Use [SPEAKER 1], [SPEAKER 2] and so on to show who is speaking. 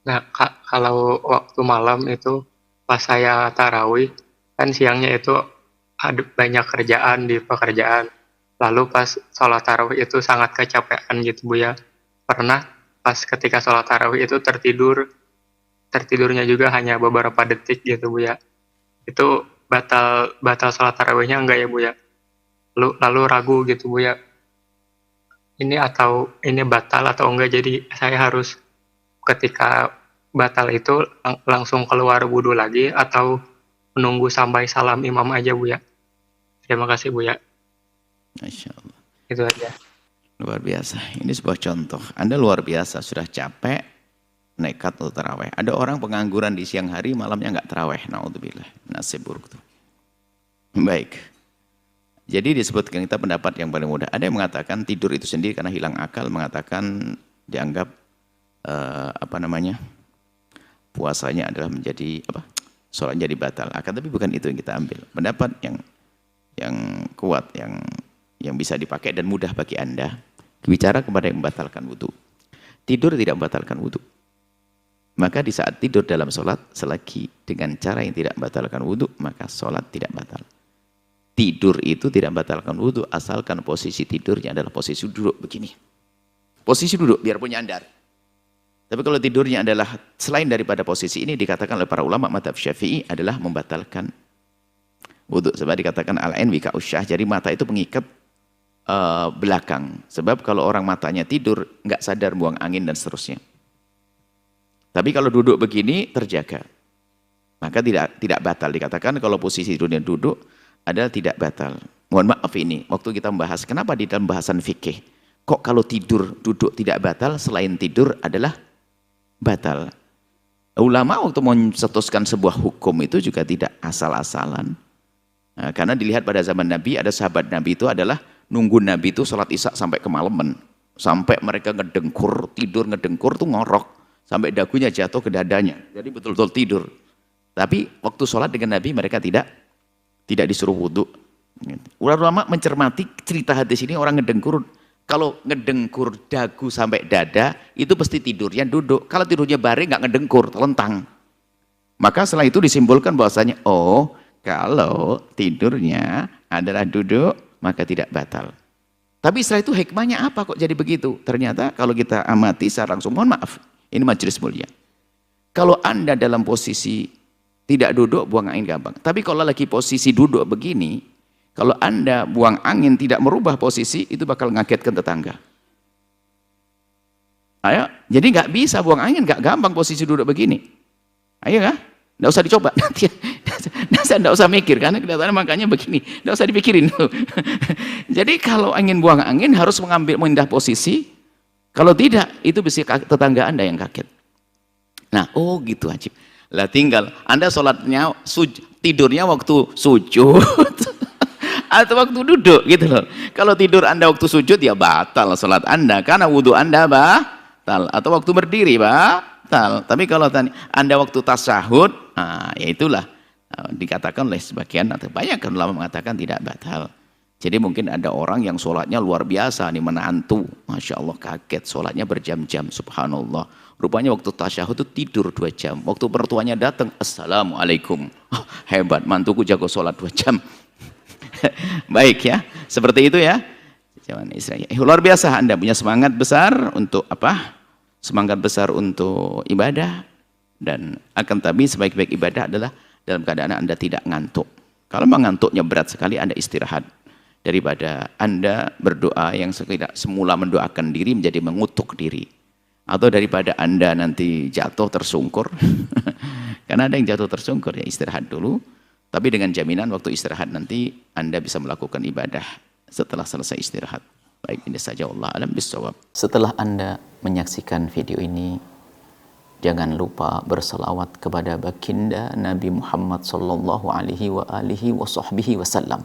[SPEAKER 1] Nah, Kak, kalau waktu malam itu pas saya tarawih, kan siangnya itu ada banyak kerjaan di pekerjaan. Lalu pas sholat tarawih itu sangat kecapean gitu Bu ya. Pernah pas ketika sholat tarawih itu tertidurnya juga hanya beberapa detik gitu Bu ya. Itu batal batal sholat tarawihnya enggak ya Bu ya? Lalu ragu gitu Bu ya. Ini batal atau enggak, jadi saya harus ketika batal itu langsung keluar wudhu lagi atau menunggu sampai salam imam aja Bu ya. Terima kasih Bu ya.
[SPEAKER 2] Masya Allah.
[SPEAKER 1] Itu aja.
[SPEAKER 2] Luar biasa. Ini sebuah contoh. Anda luar biasa, sudah capek, nekat untuk taraweh. Ada orang pengangguran di siang hari, malamnya nggak taraweh. Naudzubillah. Nasib buruk tuh. Baik. Jadi disebutkan kita pendapat yang paling mudah. Ada yang mengatakan tidur itu sendiri karena hilang akal, mengatakan dianggap puasanya adalah menjadi sholat jadi batal. Akan tapi bukan itu yang kita ambil. Pendapat yang kuat, yang bisa dipakai dan mudah bagi Anda, bicara kepada yang membatalkan wudhu. Tidur tidak membatalkan wudhu. Maka di saat tidur dalam sholat, selagi dengan cara yang tidak membatalkan wudhu, maka sholat tidak batal. Tidur itu tidak membatalkan wudhu, asalkan posisi tidurnya adalah posisi duduk begini. Posisi duduk, biarpun nyandar. Tapi kalau tidurnya adalah selain daripada posisi ini, dikatakan oleh para ulama mazhab Syafi'i adalah membatalkan wudhu. Sebab dikatakan al-ain wika usyah, jadi mata itu mengikat belakang. Sebab kalau orang matanya tidur, nggak sadar buang angin dan seterusnya. Tapi kalau duduk begini, terjaga. Maka tidak batal. Dikatakan kalau posisi tidurnya duduk, adalah tidak batal. Mohon maaf ini, waktu kita membahas, kenapa di dalam bahasan fikih, kok kalau tidur, duduk tidak batal, selain tidur adalah batal. Ulama waktu mencetuskan sebuah hukum itu juga tidak asal-asalan. Nah, karena dilihat pada zaman Nabi, ada sahabat Nabi itu adalah nunggu Nabi itu sholat isya sampai kemalaman. Sampai mereka ngedengkur, tidur ngedengkur tuh ngorok. Sampai dagunya jatuh ke dadanya. Jadi betul-betul tidur. Tapi waktu sholat dengan Nabi mereka tidak disuruh wudhu. Ulama mencermati cerita hadis ini, orang ngedengkur. Kalau ngedengkur dagu sampai dada, itu pasti tidurnya duduk. Kalau tidurnya baring nggak ngedengkur, telentang. Maka setelah itu disimpulkan bahwasanya, oh kalau tidurnya adalah duduk, maka tidak batal. Tapi setelah itu hikmahnya apa kok jadi begitu? Ternyata kalau kita amati secara langsung, mohon maaf, ini majelis mulia. Kalau Anda dalam posisi tidak duduk, buang angin gampang. Tapi kalau lagi posisi duduk begini, kalau Anda buang angin tidak merubah posisi, itu bakal ngagetkan tetangga. Ayo, jadi nggak bisa buang angin, nggak gampang posisi duduk begini. Ayo kah? Nggak usah dicoba. Nggak usah mikir, karena kelihatannya makanya begini. Nggak usah dipikirin. Jadi kalau ingin buang angin harus mengindah posisi. Kalau tidak, itu bisa tetangga Anda yang kaget. Nah, oh gitu Ajib. Lah tinggal Anda sholatnya tidurnya waktu sujud atau waktu duduk gitu loh. Kalau tidur Anda waktu sujud ya batal sholat Anda karena wudhu Anda batal, atau waktu berdiri batal. Tapi kalau Anda waktu tasyahud, nah ya itulah dikatakan oleh sebagian atau banyak kan ulama mengatakan tidak batal. Jadi mungkin ada orang yang sholatnya luar biasa nih, menantu, Masya Allah kaget sholatnya berjam-jam, subhanallah. Rupanya waktu tasyahud itu tidur 2 jam. Waktu mertuanya datang, assalamualaikum. Oh, hebat, mantuku jago sholat 2 jam. Baik ya, seperti itu ya. Jangan Israel. Luar biasa, Anda punya semangat besar untuk apa? Semangat besar untuk ibadah. Dan akan tapi sebaik-baik ibadah adalah dalam keadaan Anda tidak ngantuk. Kalau mengantuknya berat sekali, Anda istirahat. Daripada Anda berdoa yang semula mendoakan diri menjadi mengutuk diri. Atau daripada Anda nanti jatuh tersungkur. Karena ada yang jatuh tersungkur, ya istirahat dulu. Tapi dengan jaminan waktu istirahat nanti Anda bisa melakukan ibadah setelah selesai istirahat. Baik, ini saja, Allah alam bisawab. Setelah Anda menyaksikan video ini, jangan lupa berselawat kepada baginda Nabi Muhammad sallallahu alaihi wa alihi wa sahbihi wasallam.